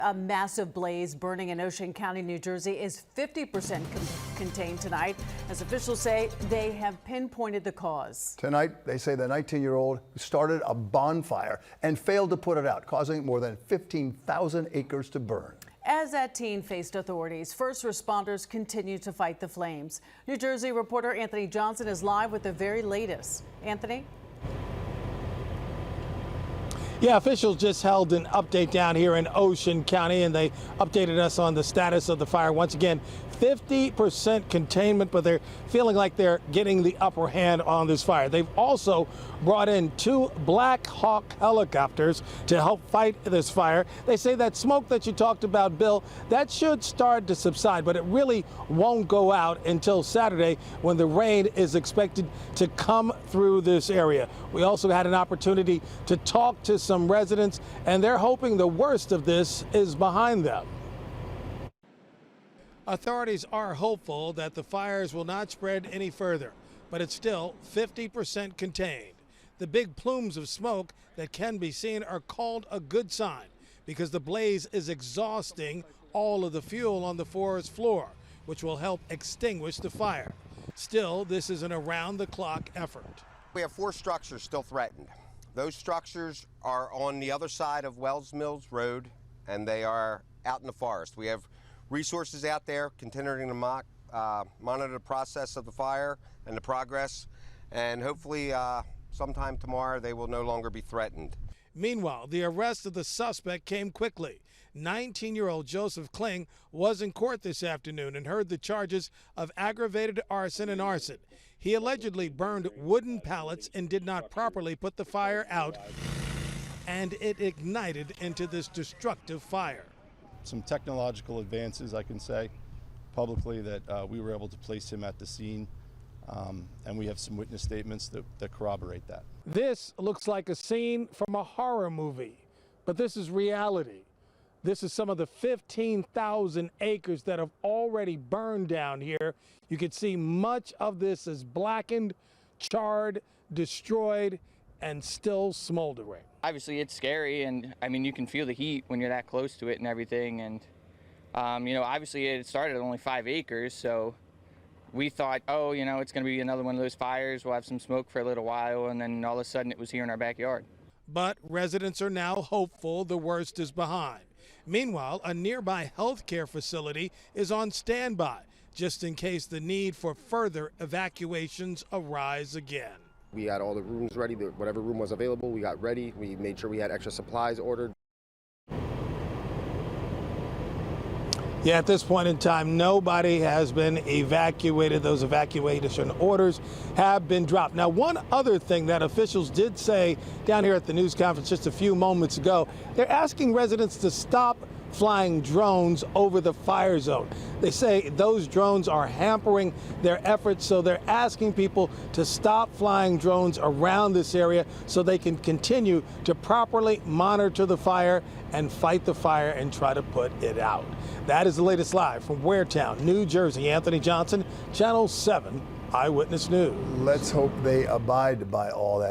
A massive blaze burning in Ocean County, New Jersey is 50% contained tonight, as officials say they have pinpointed the cause. Tonight, they say the 19-year-old started a bonfire and failed to put it out, causing more than 15,000 acres to burn. As that teen faced authorities, first responders continue to fight the flames. New Jersey reporter Anthony Johnson is live with the very latest. Anthony? Yeah, officials just held an update down here in Ocean County, and they updated us on the status of the fire. Once again, 50% containment, but they're feeling like they're getting the upper hand on this fire. They've also brought in 2 Black Hawk helicopters to help fight this fire. They say that smoke that you talked about, Bill, that should start to subside, but it really won't go out until Saturday, when the rain is expected to come through this area. We also had an opportunity to talk to some residents, and they're hoping the worst of this is behind them. Authorities are hopeful that the fires will not spread any further, but it's still 50% contained. The big plumes of smoke that can be seen are called a good sign, because the blaze is exhausting all of the fuel on the forest floor, which will help extinguish the fire. Still, this is an around-the-clock effort. We have 4 structures still threatened. Those structures are on the other side of Wells Mills Road, and they are out in the forest. We have resources out there continuing to monitor the process of the fire and the progress, and hopefully sometime tomorrow they will no longer be threatened. Meanwhile, the arrest of the suspect came quickly. 19-year-old Joseph Kling was in court this afternoon and heard the charges of aggravated arson and arson. He allegedly burned wooden pallets and did not properly put the fire out, and it ignited into this destructive fire. Some technological advances, I can say publicly, that we were able to place him at the scene, and we have some witness statements that corroborate that. This looks like a scene from a horror movie, but this is reality. This is some of the 15,000 acres that have already burned down here. You can see much of this is blackened, charred, destroyed, and still smoldering. Obviously, it's scary, and I mean, you can feel the heat when you're that close to it and everything. And you know, obviously, it started at only 5 acres, so we thought, oh, you know, it's going to be another one of those fires. We'll have some smoke for a little while, and then all of a sudden, it was here in our backyard. But residents are now hopeful the worst is behind. Meanwhile, a nearby health care facility is on standby, just in case the need for further evacuations arise again. We had all the rooms ready, whatever room was available, we got ready. We made sure we had extra supplies ordered. Yeah, at this point in time, nobody has been evacuated. Those evacuation orders have been dropped. Now, one other thing that officials did say down here at the news conference just a few moments ago, they're asking residents to stop flying drones over the fire zone. They say those drones are hampering their efforts, so they're asking people to stop flying drones around this area so they can continue to properly monitor the fire and fight the fire and try to put it out. That is the latest live from Waretown, New Jersey. Anthony Johnson, Channel 7 Eyewitness News. Let's hope they abide by all that.